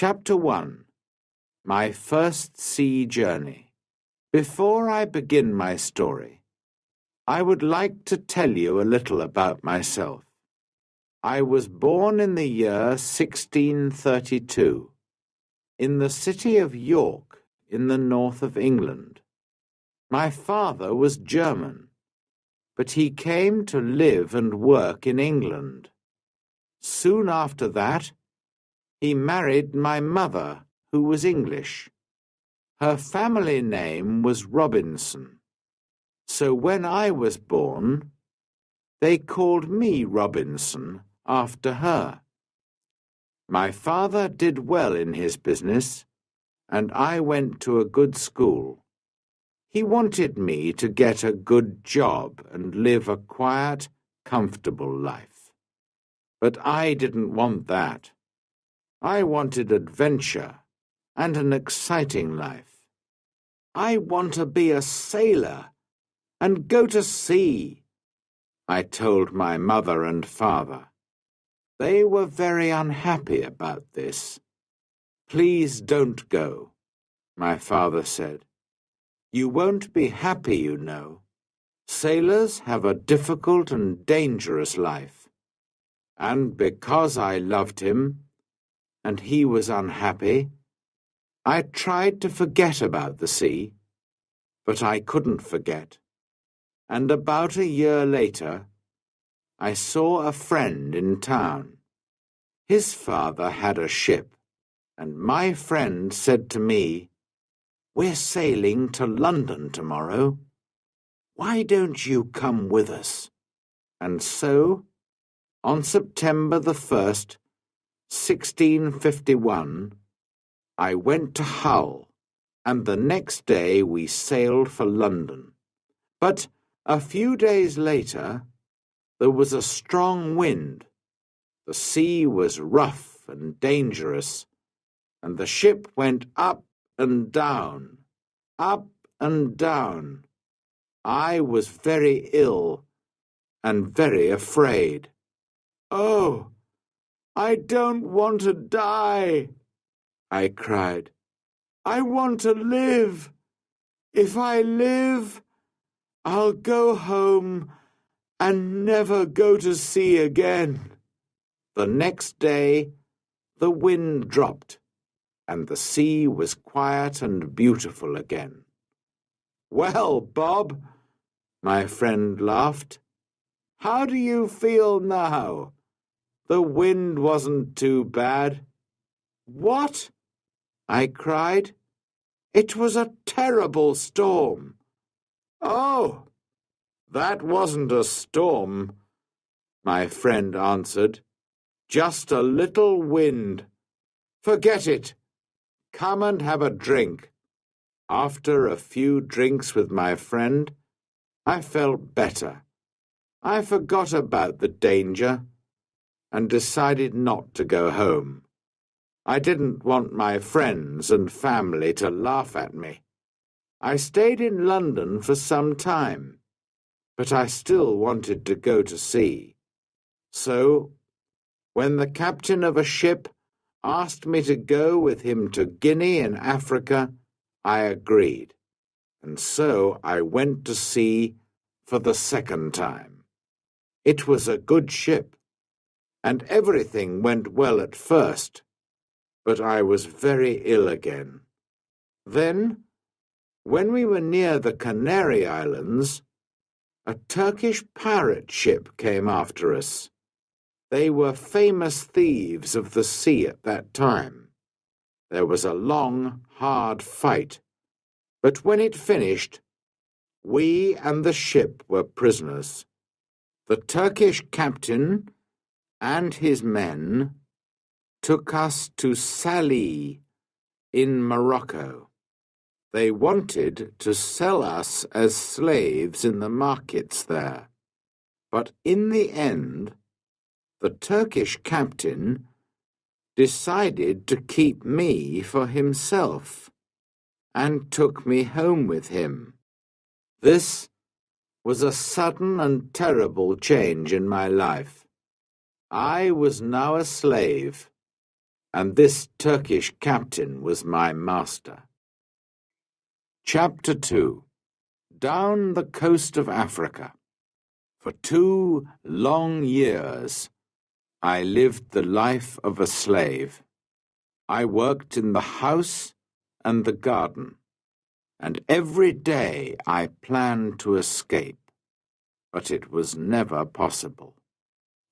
Chapter 1. My First Sea Journey. Before I begin my story, I would like to tell you a little about myself. I was born in the year 1632, in the city of York, in the north of England. My father was German, but he came to live and work in England. Soon after that, he married my mother, who was English. Her family name was Robinson, so when I was born, they called me Robinson after her. My father did well in his business, and I went to a good school. He wanted me to get a good job and live a quiet, comfortable life. But I didn't want that. I wanted adventure and an exciting life. I want to be a sailor and go to sea, I told my mother and father. They were very unhappy about this. Please don't go, my father said. You won't be happy, you know. Sailors have a difficult and dangerous life. And because I loved him, and he was unhappy, I tried to forget about the sea, but I couldn't forget. And about a year later, I saw a friend in town. His father had a ship, and my friend said to me, "We're sailing to London tomorrow. Why don't you come with us?" And so, on September the 1st, 1651, I went to Hull, and the next day we sailed for London. But a few days later, there was a strong wind. The sea was rough and dangerous, and the ship went up and down, up and down. I was very ill and very afraid. "Oh, I don't want to die," I cried. "I want to live. If I live, I'll go home and never go to sea again." The next day, the wind dropped, and the sea was quiet and beautiful again. "Well, Bob," my friend laughed, "how do you feel now? The wind wasn't too bad." "What?" I cried. "It was a terrible storm." "Oh, that wasn't a storm," my friend answered. "Just a little wind. Forget it. Come and have a drink." After a few drinks with my friend, I felt better. I forgot about the danger and decided not to go home. I didn't want my friends and family to laugh at me. I stayed in London for some time, but I still wanted to go to sea. So, when the captain of a ship asked me to go with him to Guinea in Africa, I agreed, and so I went to sea for the second time. It was a good ship, and everything went well at first, but I was very ill again. Then, when we were near the Canary Islands, a Turkish pirate ship came after us. They were famous thieves of the sea at that time. There was a long, hard fight, but when it finished, we and the ship were prisoners. The Turkish captain and his men took us to Salé in Morocco. They wanted to sell us as slaves in the markets there, but in the end, the Turkish captain decided to keep me for himself and took me home with him. This was a sudden and terrible change in my life. I was now a slave, and this Turkish captain was my master. Chapter 2. Down the coast of Africa. For 2 long years, I lived the life of a slave. I worked in the house and the garden, and every day I planned to escape, but it was never possible.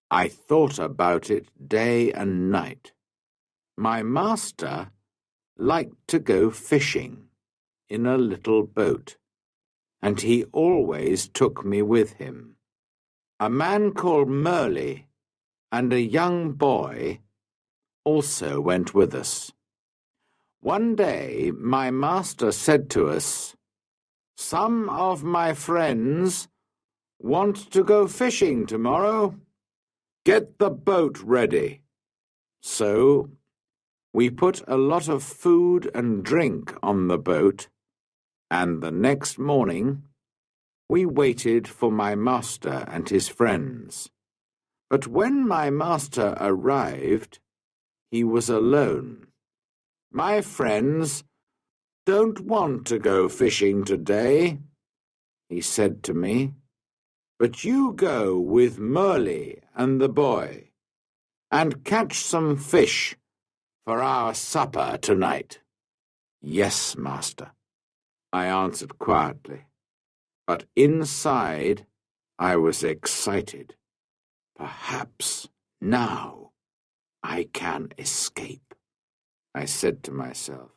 I thought about it day and night. My master liked to go fishing in a little boat, and he always took me with him. A man called Merle and a young boy also went with us. One day my master said to us, "Some of my friends want to go fishing tomorrow. Get the boat ready." So we put a lot of food and drink on the boat, and the next morning we waited for my master and his friends. But when my master arrived, he was alone. "My friends don't want to go fishing today," he said to me, "but you go with Merle and the boy, and catch some fish for our supper tonight." "Yes, master," I answered quietly, but inside I was excited. "Perhaps now I can escape," I said to myself.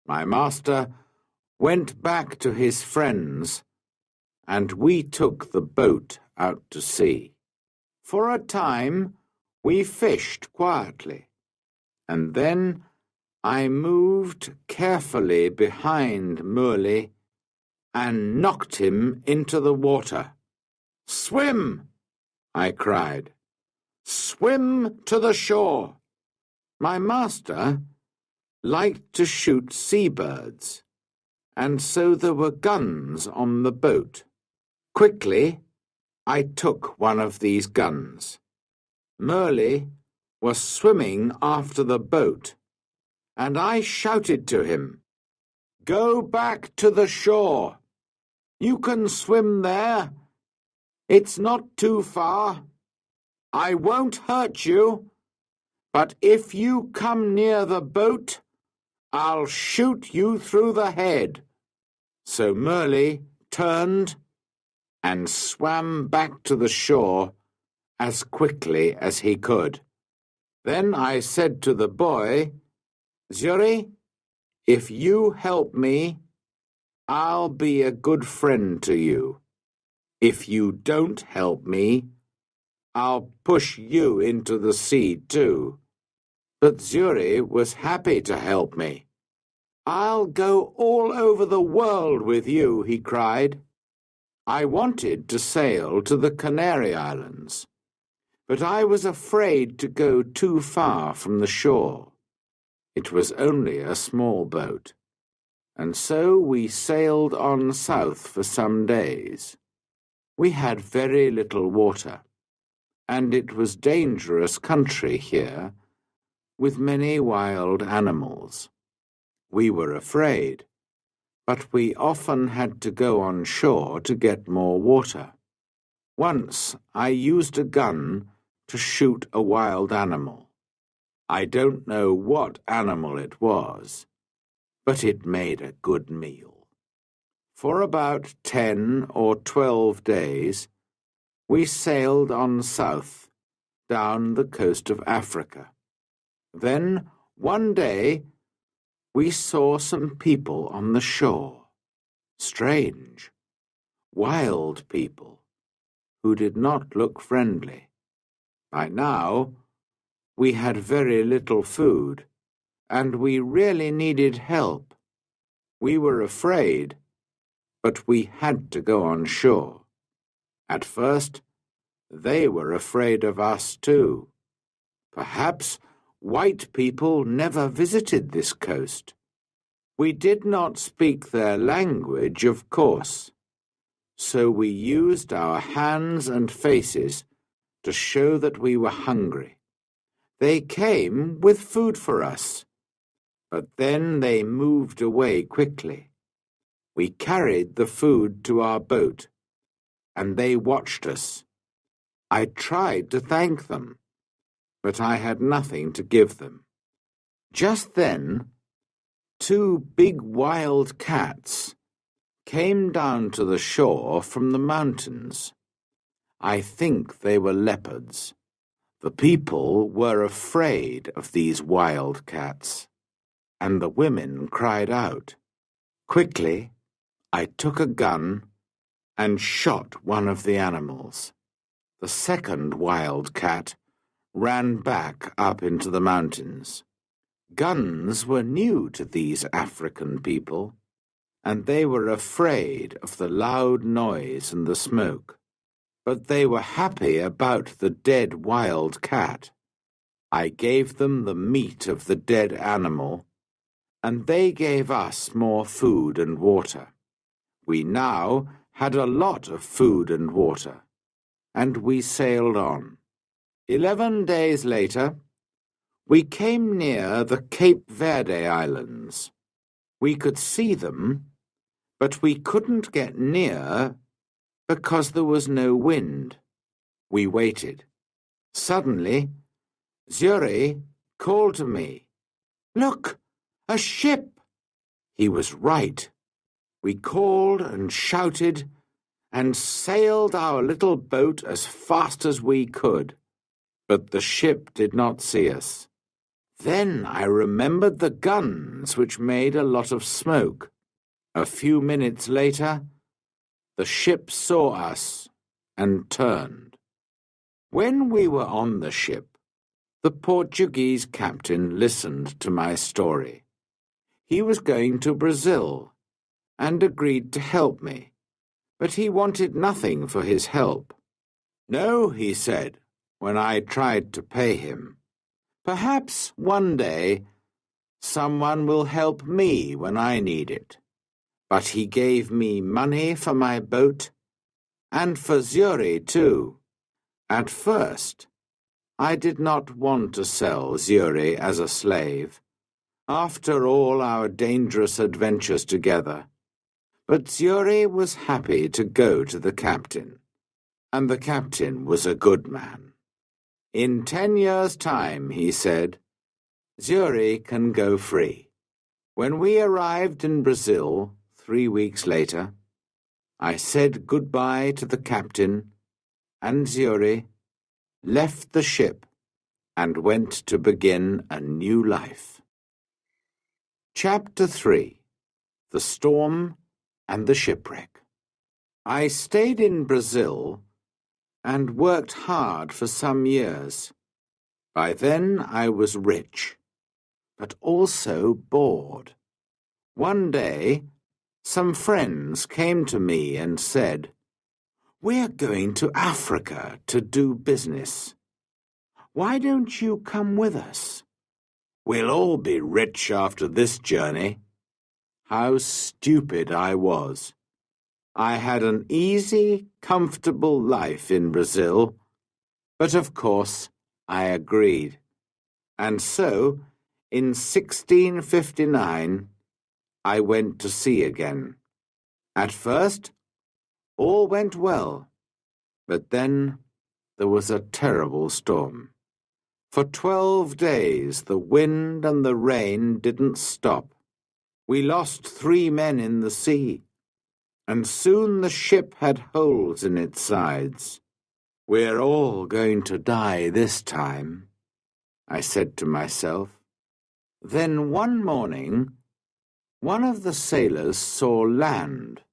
My master went back to his friends, and we took the boat out to sea. For a time we fished quietly, and then I moved carefully behind Merle and knocked him into the water. "Swim!" I cried. "Swim to the shore!" My master liked to shoot seabirds, and so there were guns on the boat. Quickly, I took one of these guns. Merle was swimming after the boat, and I shouted to him, "Go back to the shore. You can swim there. It's not too far. I won't hurt you, but if you come near the boat, I'll shoot you through the head." So Merle turned and swam back to the shore as quickly as he could. Then I said to the boy, "Zuri, if you help me, I'll be a good friend to you. If you don't help me, I'll push you into the sea too." But Zuri was happy to help me. "I'll go all over the world with you," he cried. I wanted to sail to the Canary Islands, but I was afraid to go too far from the shore. It was only a small boat, and so we sailed on south for some days. We had very little water, and it was dangerous country here, with many wild animals. We were afraid, but we often had to go on shore to get more water. Once I used a gun to shoot a wild animal. I don't know what animal it was, but it made a good meal. For about 10 or 12 days, we sailed on south, down the coast of Africa. Then, one day, we saw some people on the shore. Strange, wild people, who did not look friendly. By now, we had very little food, and we really needed help. We were afraid, but we had to go on shore. At first, they were afraid of us too. Perhaps white people never visited this coast. We did not speak their language, of course, so we used our hands and faces to show that we were hungry. They came with food for us, but then they moved away quickly. We carried the food to our boat, and they watched us. I tried to thank them, but I had nothing to give them. Just then, 2 big wild cats came down to the shore from the mountains. I think they were leopards. The people were afraid of these wild cats, and the women cried out. Quickly, I took a gun and shot one of the animals. The second wild cat ran back up into the mountains. Guns were new to these African people, and they were afraid of the loud noise and the smoke. But they were happy about the dead wild cat. I gave them the meat of the dead animal, and they gave us more food and water. We now had a lot of food and water, and we sailed on. 11 days later, we came near the Cape Verde Islands. We could see them, but we couldn't get near because there was no wind. We waited. Suddenly, Zuri called to me, "Look, a ship!" He was right. We called and shouted and sailed our little boat as fast as we could, but the ship did not see us. Then I remembered the guns, which made a lot of smoke. A few minutes later, the ship saw us and turned. When we were on the ship, the Portuguese captain listened to my story. He was going to Brazil and agreed to help me, but he wanted nothing for his help. "No," he said, when I tried to pay him. "Perhaps one day someone will help me when I need it." But he gave me money for my boat and for Zuri too. At first, I did not want to sell Zuri as a slave, after all our dangerous adventures together. But Zuri was happy to go to the captain, and the captain was a good man. "In 10 years' time," he said, "Zuri can go free." When we arrived in Brazil 3 weeks later, I said goodbye to the captain, and Zuri left the ship and went to begin a new life. Chapter 3. The Storm and the Shipwreck. I stayed in Brazil and worked hard for some years. By then I was rich, but also bored. One day, some friends came to me and said, "We're going to Africa to do business. Why don't you come with us? We'll all be rich after this journey." How stupid I was. I had an easy, comfortable life in Brazil, but of course I agreed. And so, in 1659, I went to sea again. At first, all went well, but then there was a terrible storm. For 12 days the wind and the rain didn't stop. We lost 3 men in the sea, and soon the ship had holes in its sides. "We're all going to die this time," I said to myself. Then one morning, one of the sailors saw land,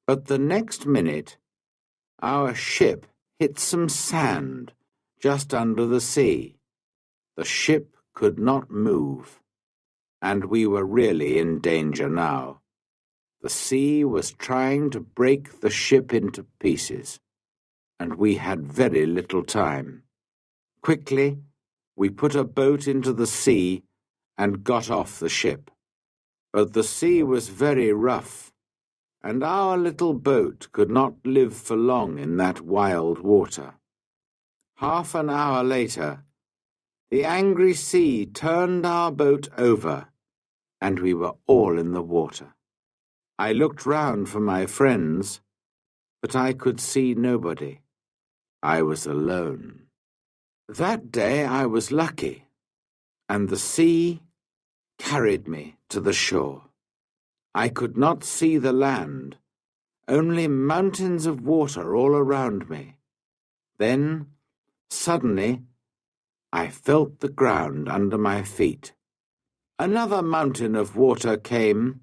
but the next minute our ship hit some sand just under the sea. The ship could not move, and we were really in danger now. The sea was trying to break the ship into pieces, and we had very little time. Quickly, we put a boat into the sea and got off the ship. But the sea was very rough, and our little boat could not live for long in that wild water. Half an hour later, The angry sea turned our boat over, and we were all in the water. I looked round for my friends, but I could see nobody. I was alone. That day I was lucky, and the sea carried me to the shore. I could not see the land, only mountains of water all around me. Then, suddenly, I felt the ground under my feet. Another mountain of water came,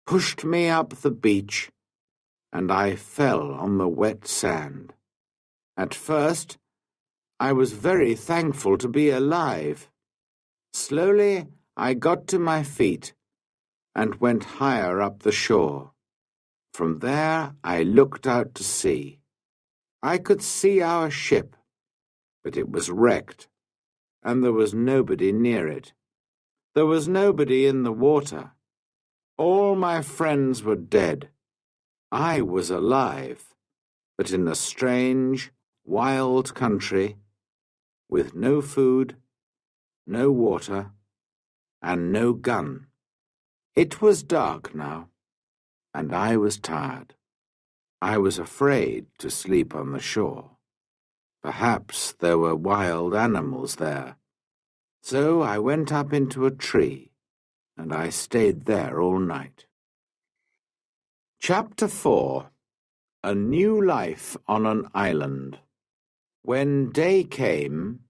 pushed me up the beach, and I fell on the wet sand. At first, I was very thankful to be alive. Slowly, I got to my feet and went higher up the shore. From there, I looked out to sea. I could see our ship, but it was wrecked, and there was nobody near it. There was nobody in the water. All my friends were dead. I was alive, but in a strange, wild country, with no food, no water, and no gun. It was dark now, and I was tired. I was afraid to sleep on the shore. Perhaps there were wild animals there. So I went up into a tree, and I stayed there all night. Chapter 4. A New Life on an Island. When day came,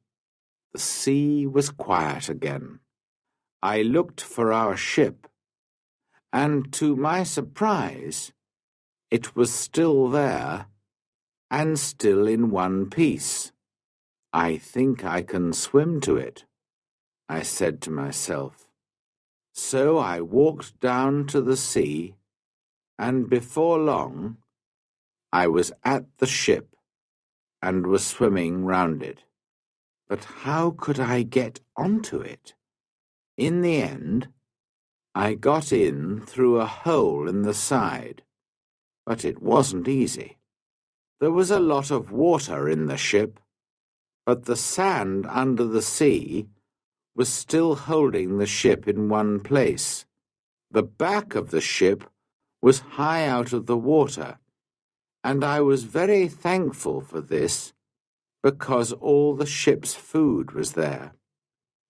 the sea was quiet again. I looked for our ship, and to my surprise, it was still there, and still in one piece. I think I can swim to it, I said to myself. So I walked down to the sea, and before long, I was at the ship and was swimming round it. But how could I get onto it? In the end, I got in through a hole in the side, but it wasn't easy. There was a lot of water in the ship, but the sand under the sea was still holding the ship in one place. The back of the ship was high out of the water, and I was very thankful for this, because all the ship's food was there.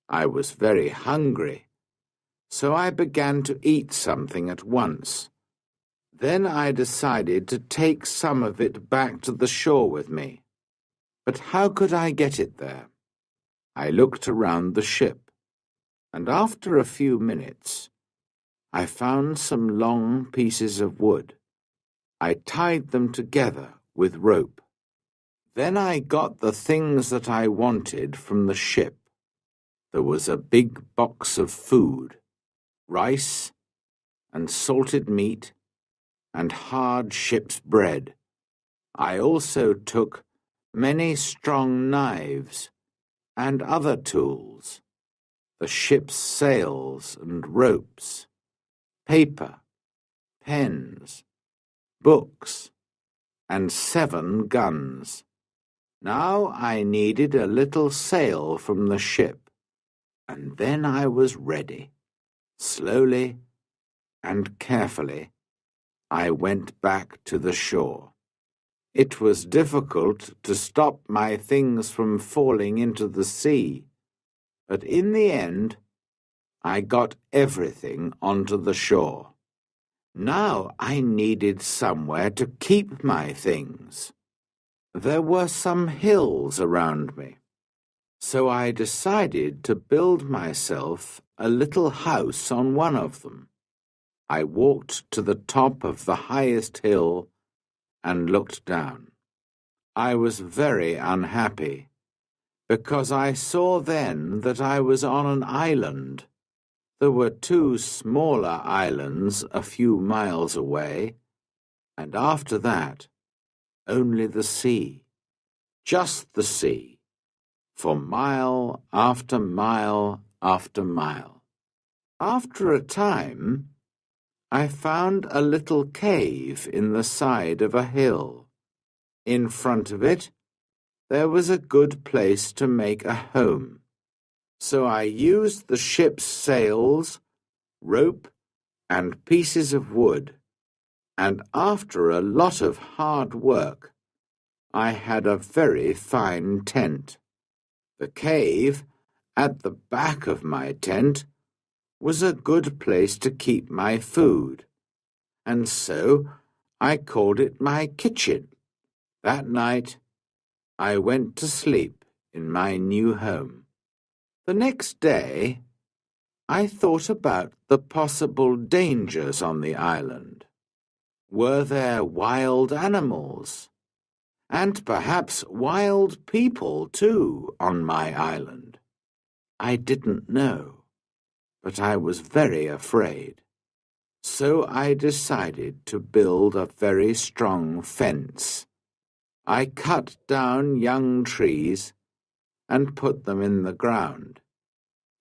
I was very hungry, so I began to eat something at once. Then I decided to take some of it back to the shore with me. But how could I get it there? I looked around the ship, and after a few minutes, I found some long pieces of wood. I tied them together with rope. Then I got the things that I wanted from the ship. There was a big box of food, rice and salted meat and hard ship's bread. I also took many strong knives and other tools, the ship's sails and ropes, paper, pens, books, and 7 guns. Now I needed a little sail from the ship, and then I was ready. Slowly and carefully, I went back to the shore. It was difficult to stop my things from falling into the sea, but in the end, I got everything onto the shore. Now I needed somewhere to keep my things. There were some hills around me, so I decided to build myself a little house on one of them. I walked to the top of the highest hill and looked down. I was very unhappy, because I saw then that I was on an island. There were 2 smaller islands a few miles away, and after that, only the sea. Just the sea, for mile after mile after mile. After a time, I found a little cave in the side of a hill. In front of it, there was a good place to make a home. So I used the ship's sails, rope, and pieces of wood, and after a lot of hard work, I had a very fine tent. The cave, at the back of my tent, was a good place to keep my food, and so I called it my kitchen. That night, I went to sleep in my new home. The next day, I thought about the possible dangers on the island. Were there wild animals? And perhaps wild people, too, on my island? I didn't know, but I was very afraid. So I decided to build a very strong fence. I cut down young trees and put them in the ground,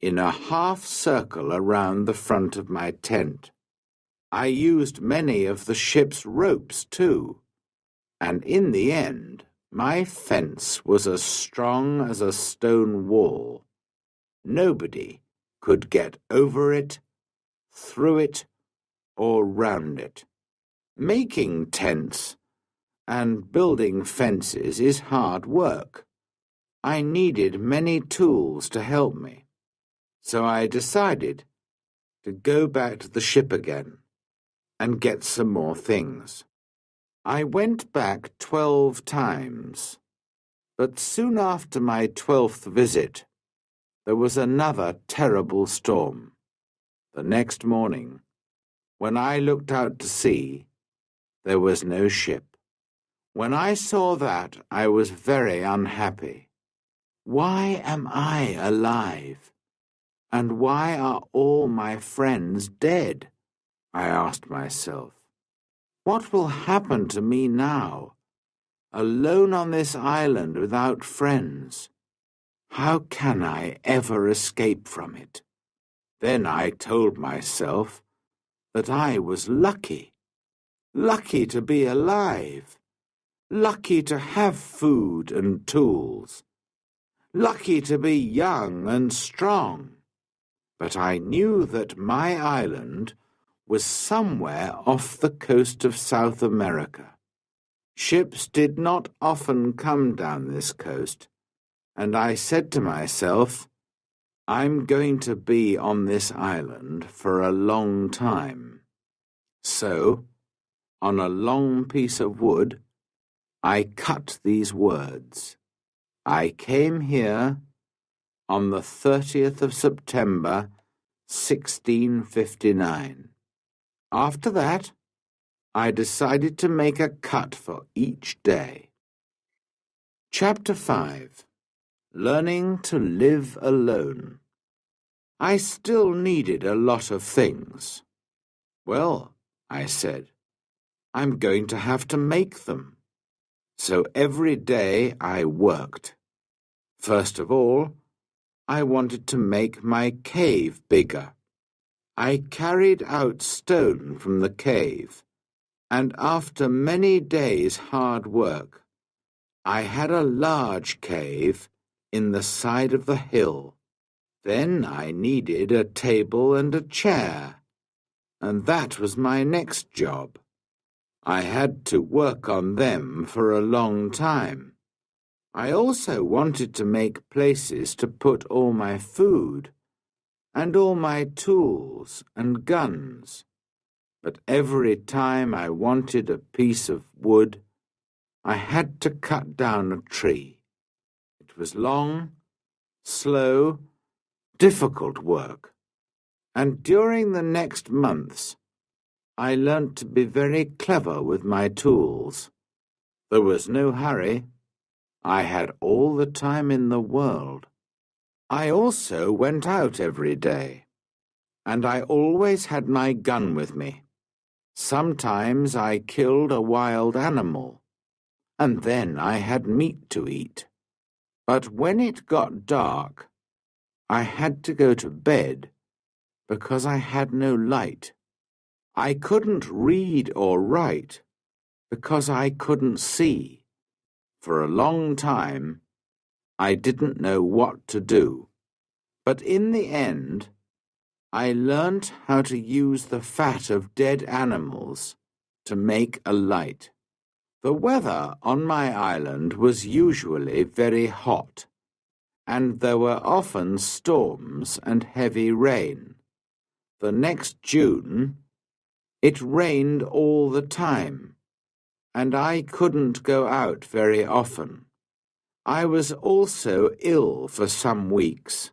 in a half circle around the front of my tent. I used many of the ship's ropes, too, and in the end, my fence was as strong as a stone wall. Nobody could get over it, through it, or round it. Making tents and building fences is hard work. I needed many tools to help me, so I decided to go back to the ship again and get some more things. I went back 12 times, but soon after my 12th visit, there was another terrible storm. The next morning, when I looked out to sea, there was no ship. When I saw that, I was very unhappy. Why am I alive? And why are all my friends dead? I asked myself. What will happen to me now, alone on this island without friends? How can I ever escape from it? Then I told myself that I was lucky to be alive, lucky to have food and tools, lucky to be young and strong. But I knew that my island was somewhere off the coast of South America. Ships did not often come down this coast, and I said to myself, I'm going to be on this island for a long time. So, on a long piece of wood, I cut these words. I came here on the 30th of September, 1659. After that, I decided to make a cut for each day. Chapter 5. Learning to Live Alone. I still needed a lot of things. Well, I said, I'm going to have to make them. So every day I worked. First of all, I wanted to make my cave bigger. I carried out stone from the cave, and after many days' hard work, I had a large cave in the side of the hill. Then I needed a table and a chair, and that was my next job. I had to work on them for a long time. I also wanted to make places to put all my food and all my tools and guns. But every time I wanted a piece of wood, I had to cut down a tree. It was long, slow, difficult work, and during the next months, I learnt to be very clever with my tools. There was no hurry. I had all the time in the world. I also went out every day, and I always had my gun with me. Sometimes I killed a wild animal, and then I had meat to eat. But when it got dark, I had to go to bed because I had no light. I couldn't read or write because I couldn't see. For a long time, I didn't know what to do. But in the end, I learnt how to use the fat of dead animals to make a light. The weather on my island was usually very hot, and there were often storms and heavy rain. The next June, it rained all the time, and I couldn't go out very often. I was also ill for some weeks,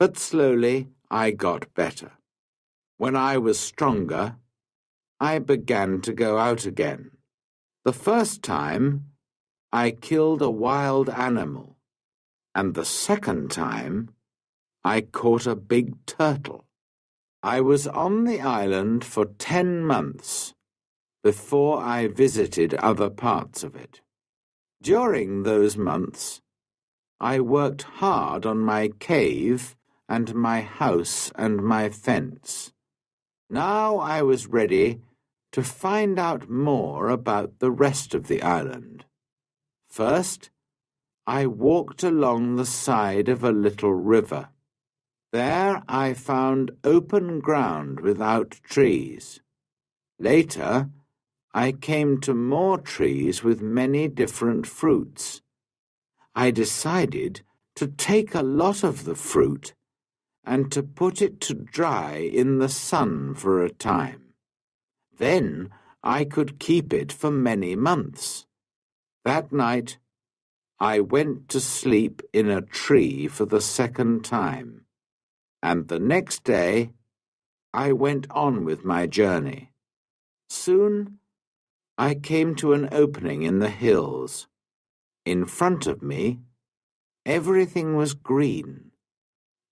but slowly I got better. When I was stronger, I began to go out again. The first time, I killed a wild animal, and the second time, I caught a big turtle. I was on the island for 10 months before I visited other parts of it. During those months, I worked hard on my cave and my house and my fence. Now I was ready to find out more about the rest of the island. First, I walked along the side of a little river. There I found open ground without trees. Later, I came to more trees with many different fruits. I decided to take a lot of the fruit and to put it to dry in the sun for a time. Then I could keep it for many months. That night, I went to sleep in a tree for the second time, and the next day I went on with my journey. Soon I came to an opening in the hills. In front of me, everything was green,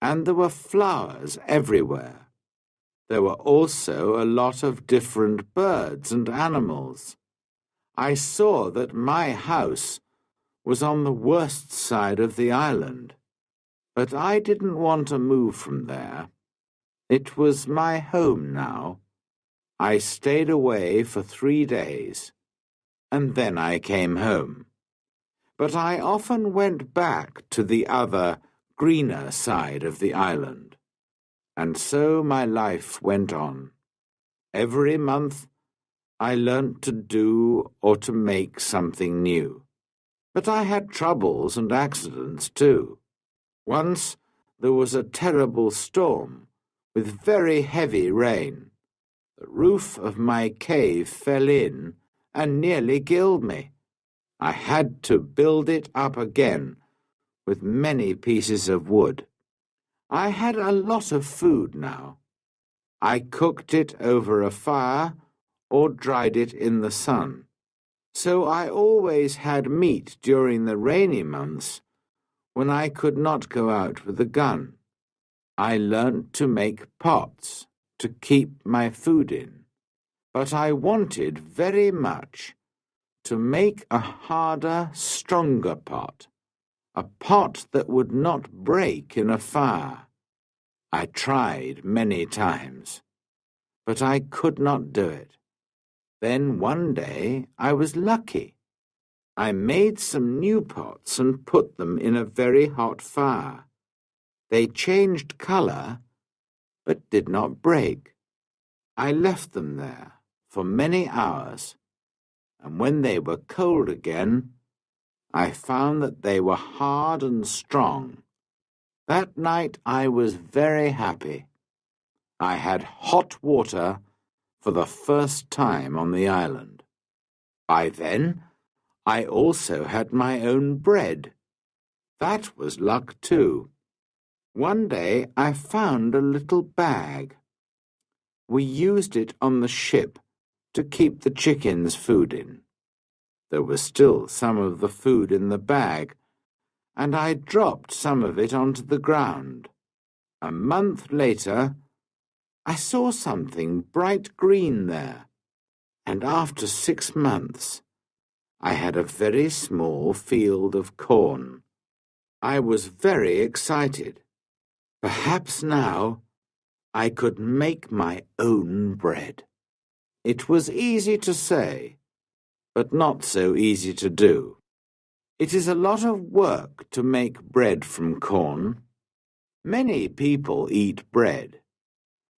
and there were flowers everywhere. There were also a lot of different birds and animals. I saw that my house was on the worst side of the island, but I didn't want to move from there. It was my home now. I stayed away for 3 days, and then I came home. But I often went back to the other, greener side of the island. And so my life went on. Every month I learnt to do or to make something new. But I had troubles and accidents too. Once there was a terrible storm with very heavy rain. The roof of my cave fell in and nearly killed me. I had to build it up again with many pieces of wood. I had a lot of food now. I cooked it over a fire or dried it in the sun. So I always had meat during the rainy months when I could not go out with a gun. I learnt to make pots to keep my food in, but I wanted very much to make a harder, stronger pot, a pot that would not break in a fire. I tried many times, but I could not do it. Then one day I was lucky. I made some new pots and put them in a very hot fire. They changed colour, but did not break. I left them there for many hours, and when they were cold again, I found that they were hard and strong. That night I was very happy. I had hot water for the first time on the island. By then, I also had my own bread. That was luck too. One day I found a little bag. We used it on the ship to keep the chickens' food in. There was still some of the food in the bag, and I dropped some of it onto the ground. A month later, I saw something bright green there, and after 6 months, I had a very small field of corn. I was very excited. Perhaps now I could make my own bread. It was easy to say, but not so easy to do. It is a lot of work to make bread from corn. Many people eat bread,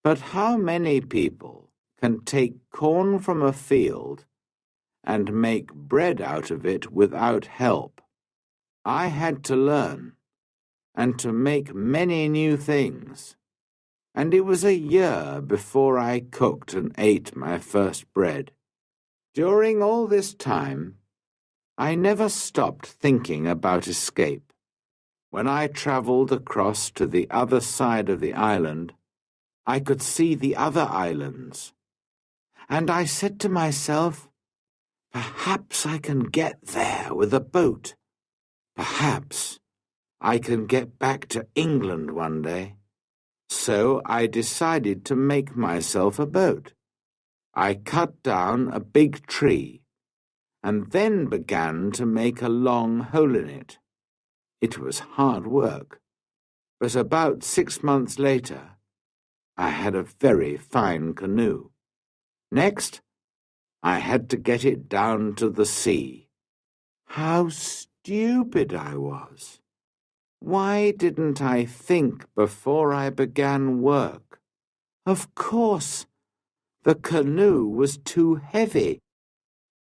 but how many people can take corn from a field and make bread out of it without help? I had to learn and to make many new things, and it was a year before I cooked and ate my first bread. During all this time, I never stopped thinking about escape. When I travelled across to the other side of the island, I could see the other islands, and I said to myself, perhaps I can get there with a boat. Perhaps I can get back to England one day. So I decided to make myself a boat. I cut down a big tree and then began to make a long hole in it. It was hard work, but about 6 months later, I had a very fine canoe. Next, I had to get it down to the sea. How stupid I was! Why didn't I think before I began work? Of course, the canoe was too heavy.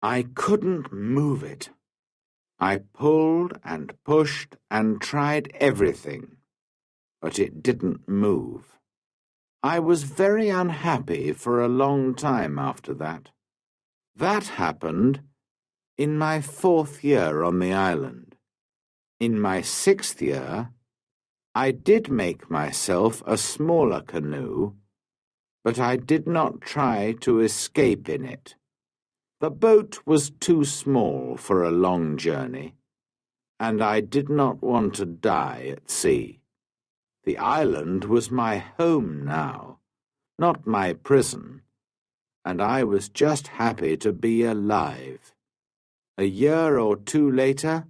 I couldn't move it. I pulled and pushed and tried everything, but it didn't move. I was very unhappy for a long time after that. That happened in my 4th year on the island. In my 6th year, I did make myself a smaller canoe, but I did not try to escape in it. The boat was too small for a long journey, and I did not want to die at sea. The island was my home now, not my prison, and I was just happy to be alive. A year or 2 later,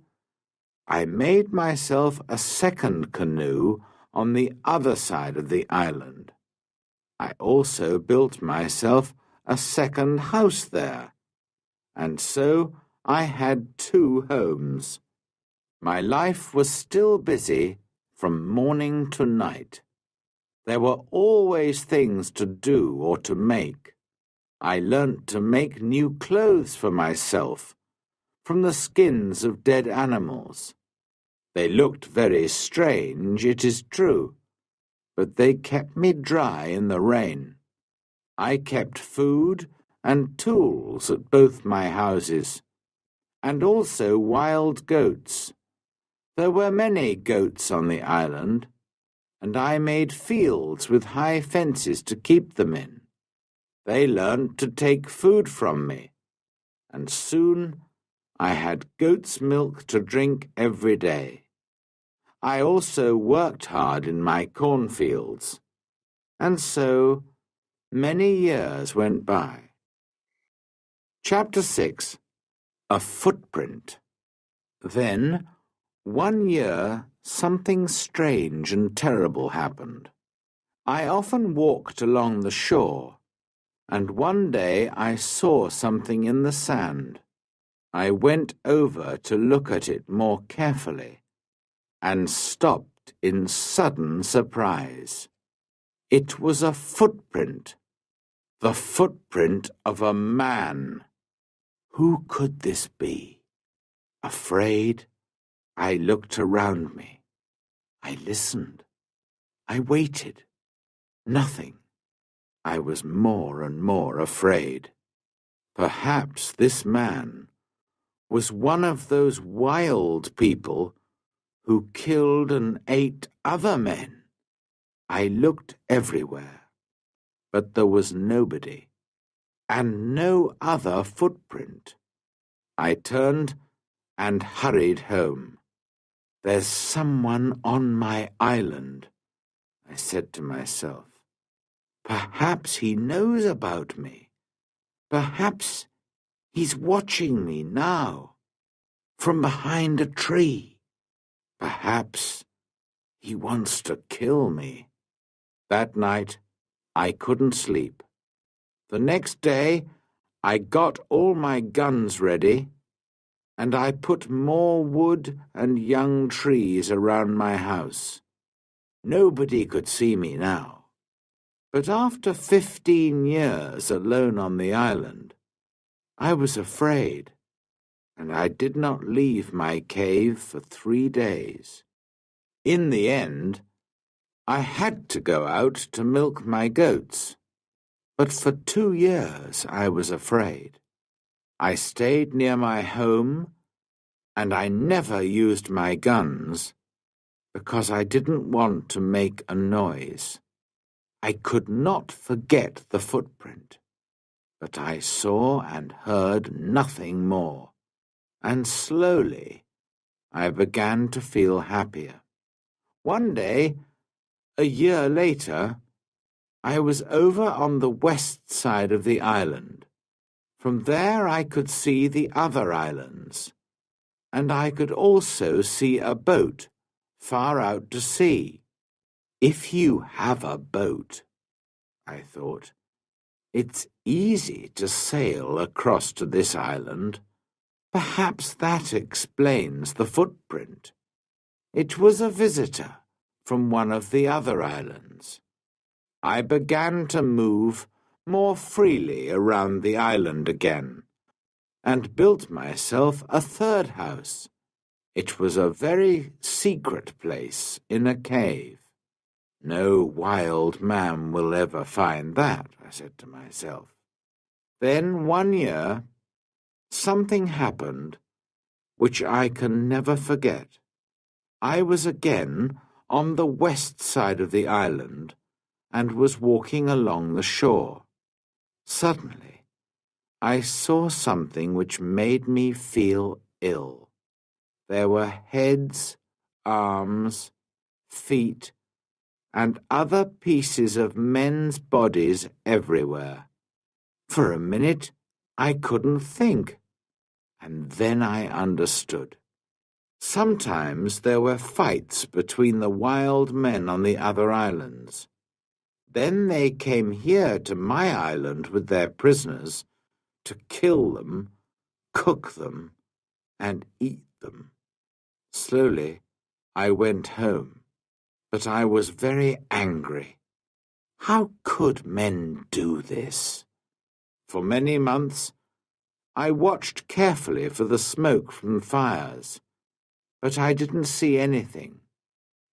I made myself a second canoe on the other side of the island. I also built myself a second house there, and so I had 2 homes. My life was still busy from morning to night. There were always things to do or to make. I learnt to make new clothes for myself from the skins of dead animals. They looked very strange, it is true, but they kept me dry in the rain. I kept food and tools at both my houses, and also wild goats. There were many goats on the island, and I made fields with high fences to keep them in. They learnt to take food from me, and soon I had goat's milk to drink every day. I also worked hard in my cornfields, and so many years went by. Chapter 6. A Footprint. Then, one year, something strange and terrible happened. I often walked along the shore, and one day I saw something in the sand. I went over to look at it more carefully, and stopped in sudden surprise. It was a footprint, the footprint of a man. Who could this be? Afraid, I looked around me. I listened. I waited. Nothing. I was more and more afraid. Perhaps this man was one of those wild people who killed and ate other men. I looked everywhere, but there was nobody, and no other footprint. I turned and hurried home. There's someone on my island, I said to myself. Perhaps he knows about me. Perhaps he's watching me now, from behind a tree. Perhaps he wants to kill me. That night, I couldn't sleep. The next day, I got all my guns ready, and I put more wood and young trees around my house. Nobody could see me now. But after 15 years alone on the island, I was afraid, and I did not leave my cave for 3 days. In the end, I had to go out to milk my goats, but for 2 years I was afraid. I stayed near my home, and I never used my guns because I didn't want to make a noise. I could not forget the footprint, but I saw and heard nothing more, and slowly I began to feel happier. One day, a year later, I was over on the west side of the island. From there I could see the other islands, and I could also see a boat far out to sea. If you have a boat, I thought, it's easy to sail across to this island. Perhaps that explains the footprint. It was a visitor from one of the other islands. I began to move more freely around the island again, and built myself a third house. It was a very secret place in a cave. No wild man will ever find that, I said to myself. Then one year, something happened which I can never forget. I was again on the west side of the island and was walking along the shore. Suddenly, I saw something which made me feel ill. There were heads, arms, feet, and other pieces of men's bodies everywhere. For a minute, I couldn't think, and then I understood. Sometimes there were fights between the wild men on the other islands. Then they came here to my island with their prisoners to kill them, cook them, and eat them. Slowly, I went home, but I was very angry. How could men do this? For many months, I watched carefully for the smoke from fires, but I didn't see anything.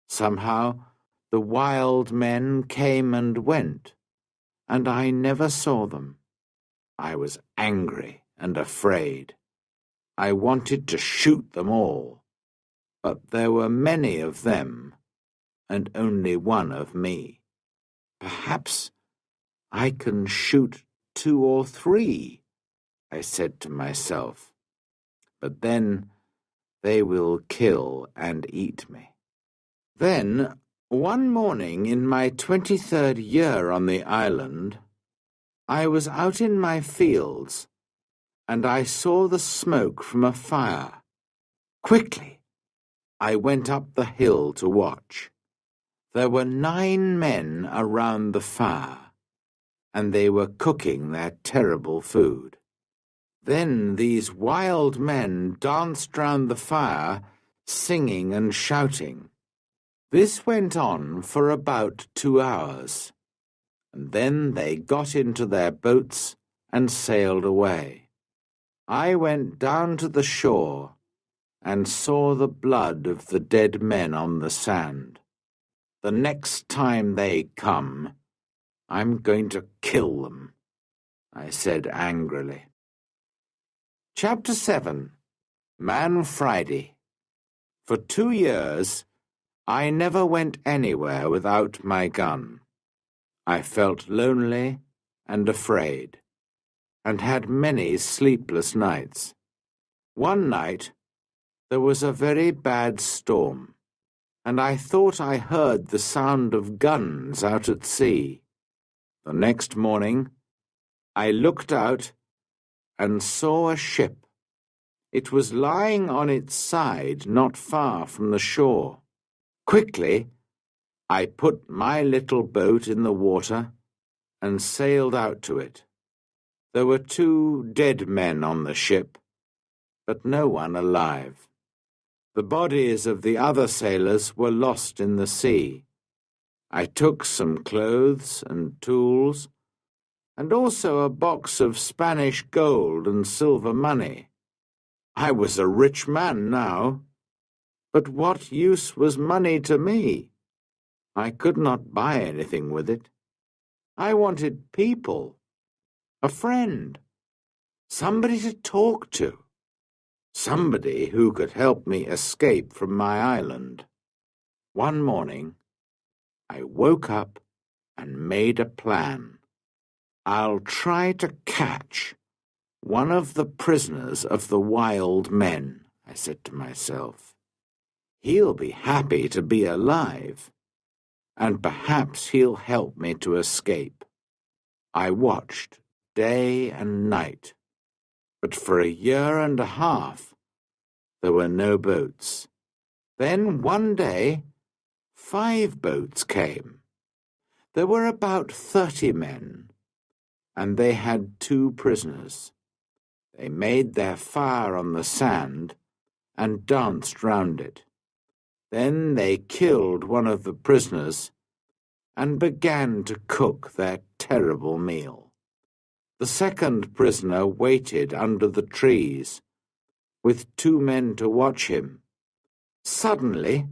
Somehow, the wild men came and went, and I never saw them. I was angry and afraid. I wanted to shoot them all, but there were many of them, and only one of me. Perhaps I can shoot 2 or 3, I said to myself, but then they will kill and eat me. Then, one morning in my 23rd year on the island, I was out in my fields, and I saw the smoke from a fire. Quickly, I went up the hill to watch. There were 9 men around the fire, and they were cooking their terrible food. Then these wild men danced round the fire, singing and shouting. This went on for about 2 hours, and then they got into their boats and sailed away. I went down to the shore and saw the blood of the dead men on the sand. The next time they come, I'm going to kill them, I said angrily. Chapter 7. Man Friday. For 2 years, I never went anywhere without my gun. I felt lonely and afraid, and had many sleepless nights. One night, there was a very bad storm, and I thought I heard the sound of guns out at sea. The next morning, I looked out and saw a ship. It was lying on its side not far from the shore. Quickly, I put my little boat in the water and sailed out to it. There were 2 dead men on the ship, but no one alive. The bodies of the other sailors were lost in the sea. I took some clothes and tools, and also a box of Spanish gold and silver money. I was a rich man now, but what use was money to me? I could not buy anything with it. I wanted people, a friend, somebody to talk to, somebody who could help me escape from my island. One morning, I woke up and made a plan. I'll try to catch one of the prisoners of the wild men, I said to myself. He'll be happy to be alive, and perhaps he'll help me to escape. I watched day and night, but for a year and a half there were no boats. Then one day 5 boats came. There were about 30 men, and they had 2 prisoners. They made their fire on the sand and danced round it. Then they killed one of the prisoners and began to cook their terrible meal. The second prisoner waited under the trees, with 2 men to watch him. Suddenly,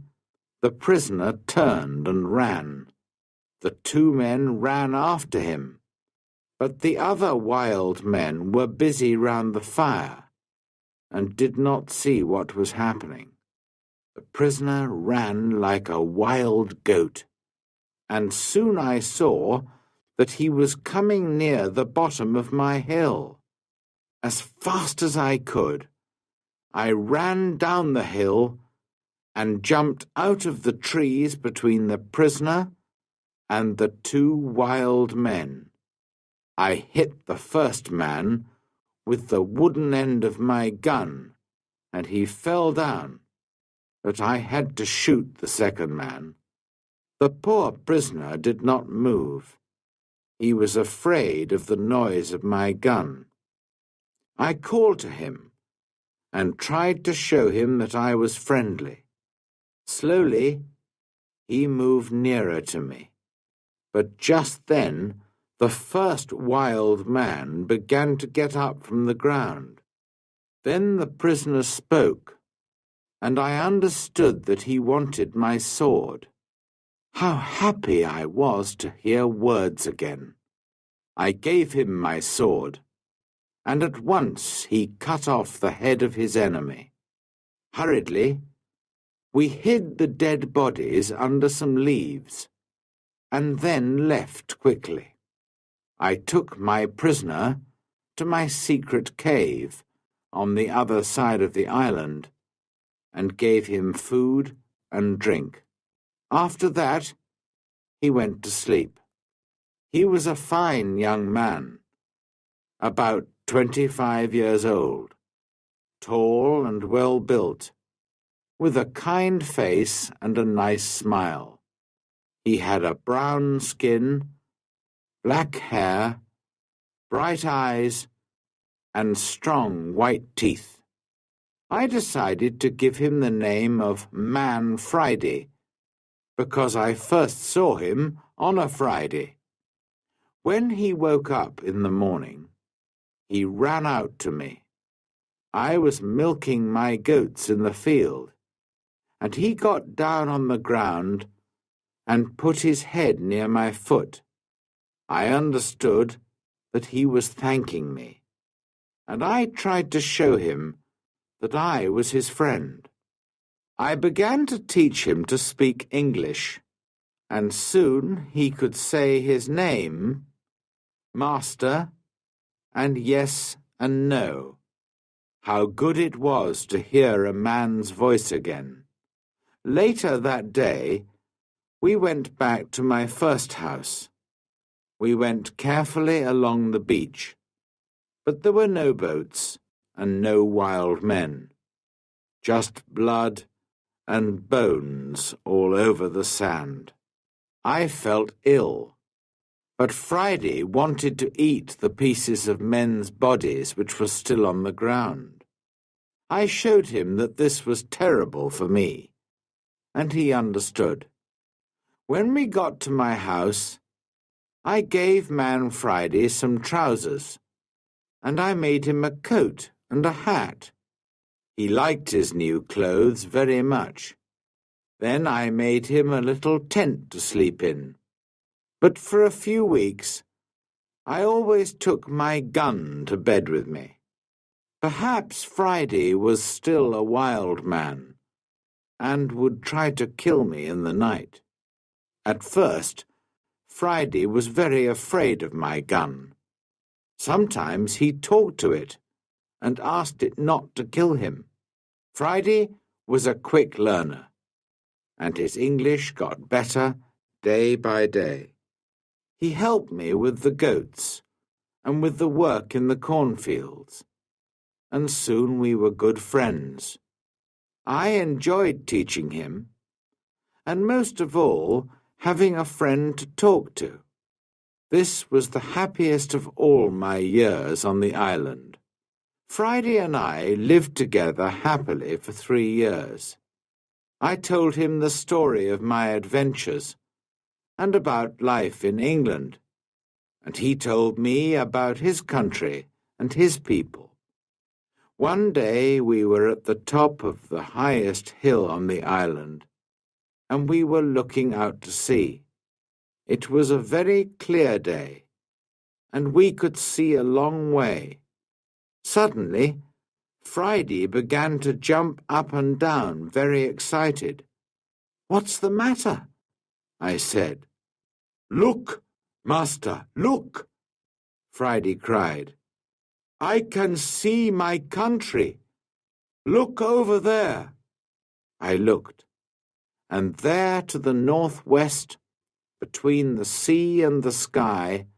the prisoner turned and ran. The 2 men ran after him, but the other wild men were busy round the fire and did not see what was happening. The prisoner ran like a wild goat, and soon I saw that he was coming near the bottom of my hill. As fast as I could, I ran down the hill and jumped out of the trees between the prisoner and the 2 wild men. I hit the first man with the wooden end of my gun, and he fell down, but I had to shoot the second man. The poor prisoner did not move. He was afraid of the noise of my gun. I called to him and tried to show him that I was friendly. Slowly, he moved nearer to me, but just then the first wild man began to get up from the ground. Then the prisoner spoke, and I understood that he wanted my sword. How happy I was to hear words again. I gave him my sword, and at once he cut off the head of his enemy. Hurriedly, we hid the dead bodies under some leaves, and then left quickly. I took my prisoner to my secret cave on the other side of the island, and gave him food and drink. After that, he went to sleep. He was a fine young man, about 25 years old, tall and well built, with a kind face and a nice smile. He had a brown skin, black hair, bright eyes, and strong white teeth. I decided to give him the name of Man Friday, because I first saw him on a Friday. When he woke up in the morning, he ran out to me. I was milking my goats in the field, and he got down on the ground and put his head near my foot. I understood that he was thanking me, and I tried to show him that I was his friend. I began to teach him to speak English, and soon he could say his name, Master, and yes and no. How good it was to hear a man's voice again. Later that day, we went back to my first house. We went carefully along the beach, but there were no boats and no wild men, just blood and bones all over the sand. I felt ill, but Friday wanted to eat the pieces of men's bodies which were still on the ground. I showed him that this was terrible for me, and he understood. When we got to my house, I gave Man Friday some trousers, and I made him a coat and a hat. He liked his new clothes very much. Then I made him a little tent to sleep in. But for a few weeks, I always took my gun to bed with me. Perhaps Friday was still a wild man, and would try to kill me in the night. At first, Friday was very afraid of my gun. Sometimes he talked to it and asked it not to kill him. Friday was a quick learner, and his English got better day by day. He helped me with the goats and with the work in the cornfields, and soon we were good friends. I enjoyed teaching him, and most of all, having a friend to talk to. This was the happiest of all my years on the island. Friday and I lived together happily for 3 years. I told him the story of my adventures and about life in England, and he told me about his country and his people. One day we were at the top of the highest hill on the island, and we were looking out to sea. It was a very clear day, and we could see a long way. Suddenly, Friday began to jump up and down, very excited. "What's the matter?" I said. "Look, Master, look!" Friday cried. "I can see my country. Look over there." I looked, and there to the northwest, between the sea and the sky,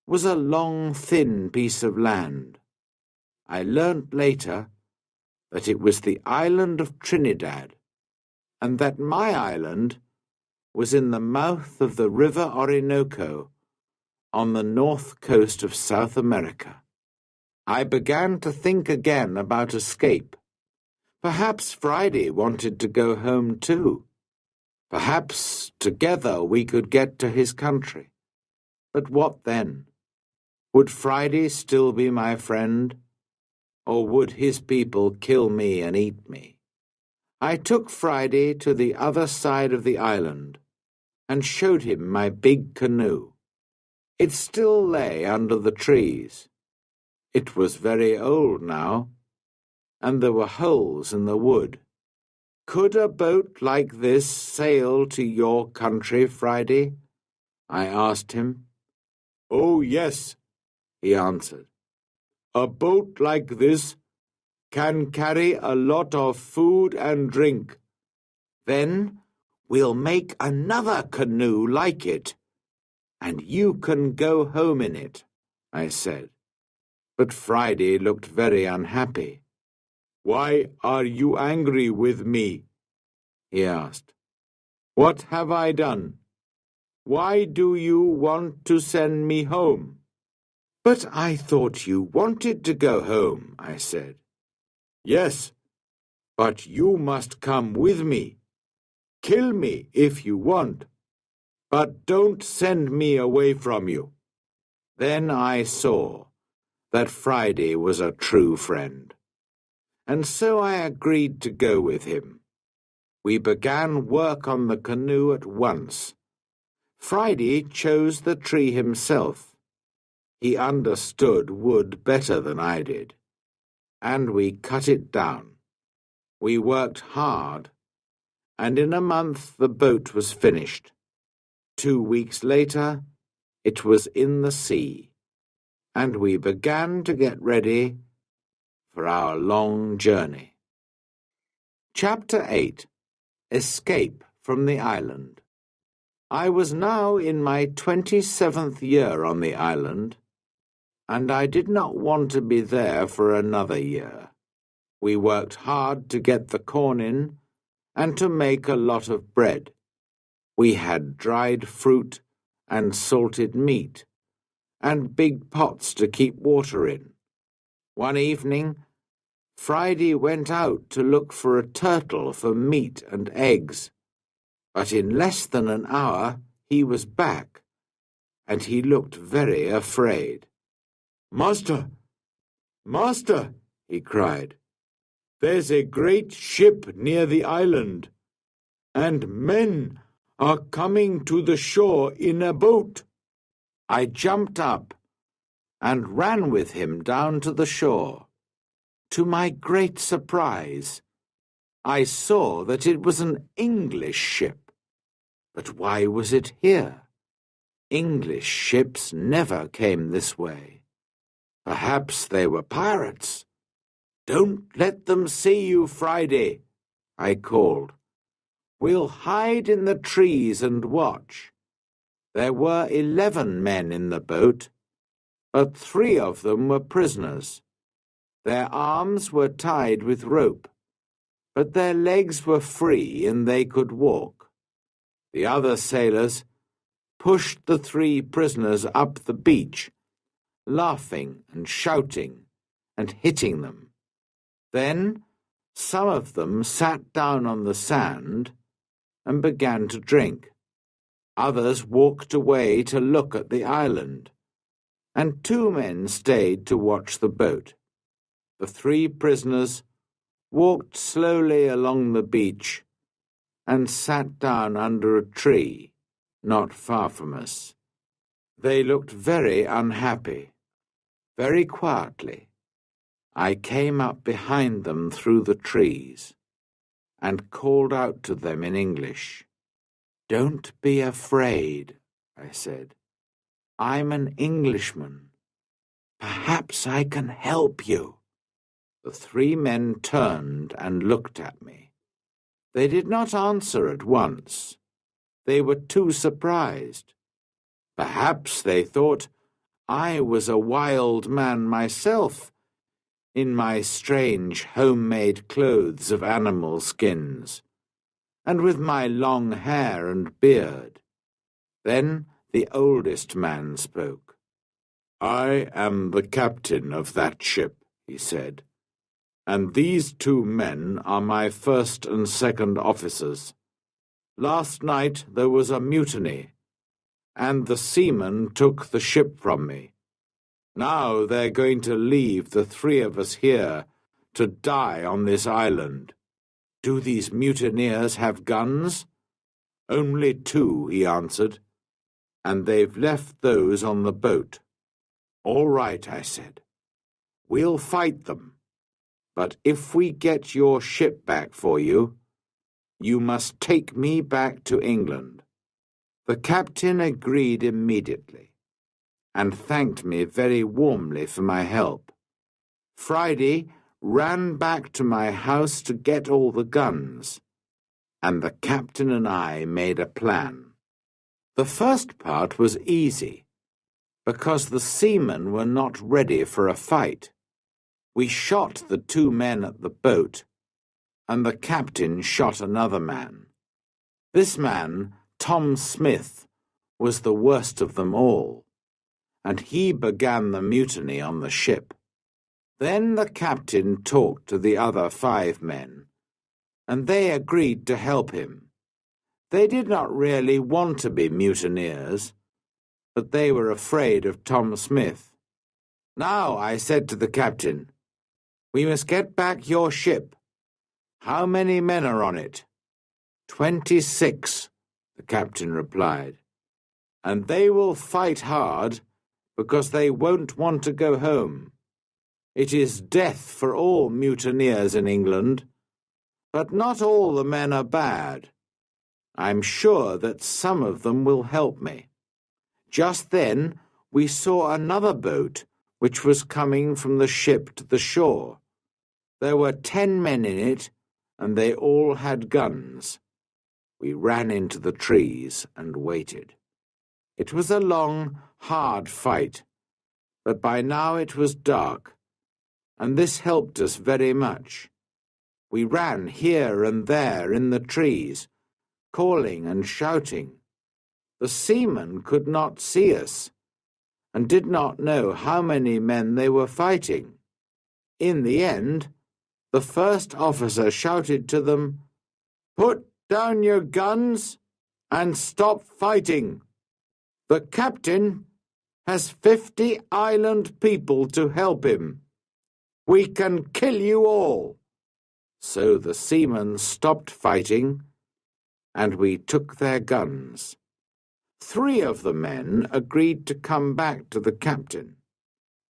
was a long, thin piece of land. I learnt later that it was the island of Trinidad, and that my island was in the mouth of the river Orinoco on the north coast of South America. I began to think again about escape. Perhaps Friday wanted to go home too. Perhaps together we could get to his country. But what then? Would Friday still be my friend? Or would his people kill me and eat me? I took Friday to the other side of the island and showed him my big canoe. It still lay under the trees. It was very old now, and there were holes in the wood. "Could a boat like this sail to your country, Friday?" I asked him. "Oh, yes," he answered. "A boat like this can carry a lot of food and drink. Then we'll make another canoe like it, and you can go home in it," I said. But Friday looked very unhappy. "Why are you angry with me?" he asked. "What have I done? Why do you want to send me home?" "But I thought you wanted to go home," I said. "Yes, but you must come with me. Kill me if you want, but don't send me away from you." Then I saw that Friday was a true friend, and so I agreed to go with him. We began work on the canoe at once. Friday chose the tree himself. He understood wood better than I did, and we cut it down. We worked hard, and in a month the boat was finished. 2 weeks later, it was in the sea, and we began to get ready for our long journey. Chapter 8. Escape from the Island. I was now in my 27th year on the island, and I did not want to be there for another year. We worked hard to get the corn in and to make a lot of bread. We had dried fruit and salted meat, and big pots to keep water in. One evening, Friday went out to look for a turtle for meat and eggs. But in less than an hour he was back, and he looked very afraid. "Master! Master!" he cried. "There's a great ship near the island, and men are coming to the shore in a boat." I jumped up and ran with him down to the shore. To my great surprise, I saw that it was an English ship. But why was it here? English ships never came this way. Perhaps they were pirates. "Don't let them see you, Friday," I called. "We'll hide in the trees and watch." There were 11 men in the boat, but 3 of them were prisoners. Their arms were tied with rope, but their legs were free and they could walk. The other sailors pushed the 3 prisoners up the beach, laughing and shouting and hitting them. Then some of them sat down on the sand and began to drink. Others walked away to look at the island, and 2 men stayed to watch the boat. The 3 prisoners walked slowly along the beach and sat down under a tree not far from us. They looked very unhappy. Very quietly, I came up behind them through the trees and called out to them in English. "Don't be afraid," I said. "I'm an Englishman. Perhaps I can help you." The 3 men turned and looked at me. They did not answer at once. They were too surprised. Perhaps they thought I was a wild man myself, in my strange homemade clothes of animal skins, and with my long hair and beard. Then the oldest man spoke. "I am the captain of that ship," he said, "and these 2 men are my first and second officers. Last night there was a mutiny, and the seamen took the ship from me. Now they're going to leave the 3 of us here to die on this island." "Do these mutineers have guns?" "Only 2, he answered, "and they've left those on the boat." "All right," I said. "We'll fight them. But if we get your ship back for you, you must take me back to England." The captain agreed immediately, and thanked me very warmly for my help. Friday ran back to my house to get all the guns, and the captain and I made a plan. The first part was easy, because the seamen were not ready for a fight. We shot the 2 men at the boat, and the captain shot another man. This man, Tom Smith, was the worst of them all, and he began the mutiny on the ship. Then the captain talked to the other 5 men, and they agreed to help him. They did not really want to be mutineers, but they were afraid of Tom Smith. "Now," I said to the captain, "we must get back your ship. How many men are on it?" 26, the captain replied, "and they will fight hard because they won't want to go home. It is death for all mutineers in England, but not all the men are bad. I'm sure that some of them will help me." Just then we saw another boat which was coming from the ship to the shore. There were 10 men in it, and they all had guns. We ran into the trees and waited. It was a long, hard fight, but by now it was dark, and this helped us very much. We ran here and there in the trees, calling and shouting. The seamen could not see us, and did not know how many men they were fighting. In the end, the first officer shouted to them, "Put down your guns and stop fighting. The captain has 50 island people to help him. We can kill you all." So the seamen stopped fighting, and we took their guns. 3 of the men agreed to come back to the captain,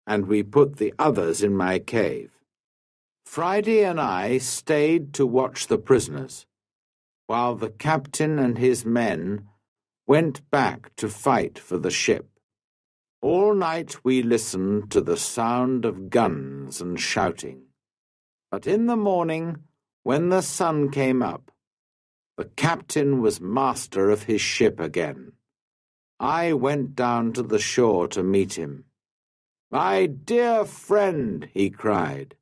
and we put the others in my cave. Friday and I stayed to watch the prisoners, while the captain and his men went back to fight for the ship. All night we listened to the sound of guns and shouting. But in the morning, when the sun came up, the captain was master of his ship again. I went down to the shore to meet him. "My dear friend," he cried,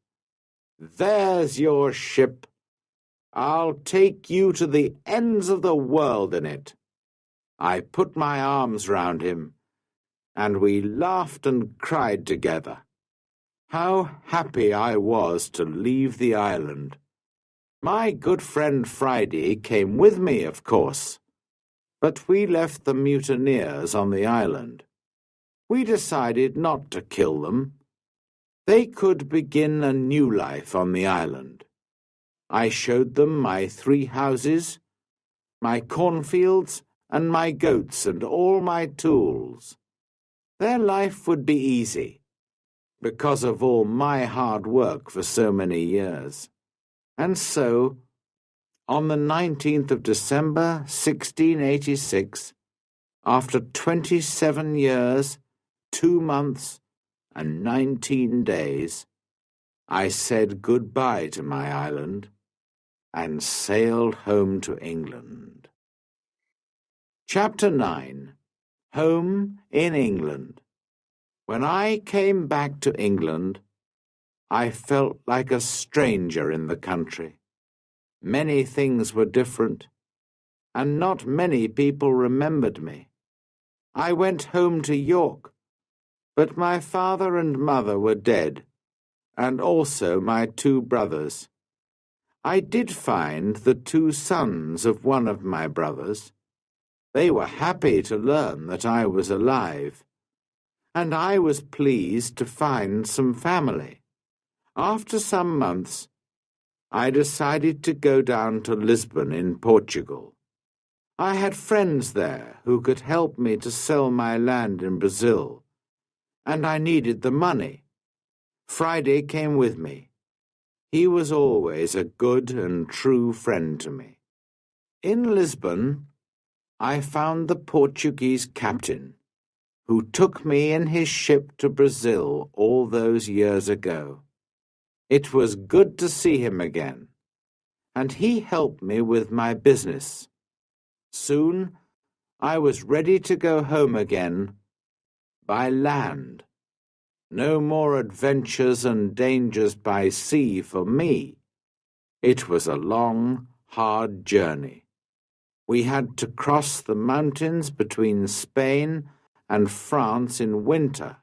"there's your ship. I'll take you to the ends of the world in it." I put my arms round him, and we laughed and cried together. How happy I was to leave the island. My good friend Friday came with me, of course, but we left the mutineers on the island. We decided not to kill them. They could begin a new life on the island. I showed them my 3 houses, my cornfields, and my goats and all my tools. Their life would be easy, because of all my hard work for so many years. And so, on the 19th of December, 1686, after 27 years, 2 months, and 19 days, I said goodbye to my island and sailed home to England. Chapter 9. Home in England. When I came back to England, I felt like a stranger in the country. Many things were different, and not many people remembered me. I went home to York, but my father and mother were dead, and also my 2 brothers. I did find the 2 sons of one of my brothers. They were happy to learn that I was alive, and I was pleased to find some family. After some months, I decided to go down to Lisbon in Portugal. I had friends there who could help me to sell my land in Brazil, and I needed the money. Friday came with me. He was always a good and true friend to me. In Lisbon, I found the Portuguese captain, who took me in his ship to Brazil all those years ago. It was good to see him again, and he helped me with my business. Soon I was ready to go home again by land. No more adventures and dangers by sea for me. It was a long, hard journey. We had to cross the mountains between Spain and France in winter,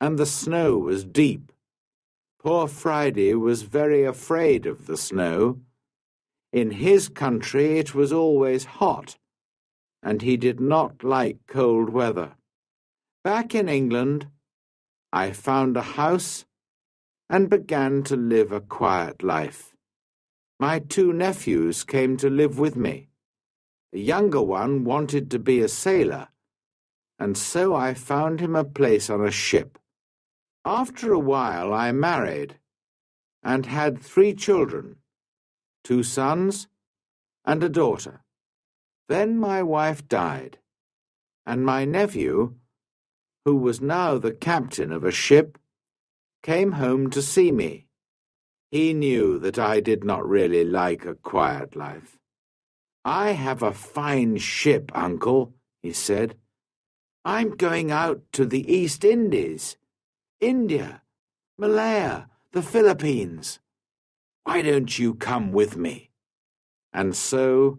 and the snow was deep. Poor Friday was very afraid of the snow. In his country it was always hot, and he did not like cold weather. Back in England, I found a house and began to live a quiet life. My 2 nephews came to live with me. The younger one wanted to be a sailor, and so I found him a place on a ship. After a while I married and had 3 children, 2 sons and a daughter. Then my wife died, and my nephew, who was now the captain of a ship, came home to see me. He knew that I did not really like a quiet life. "I have a fine ship, Uncle," he said. "I'm going out to the East Indies, India, Malaya, the Philippines. Why don't you come with me?" And so,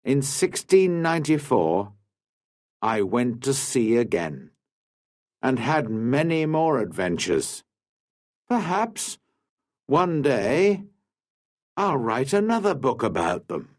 in 1694, I went to sea again, and had many more adventures. Perhaps one day I'll write another book about them.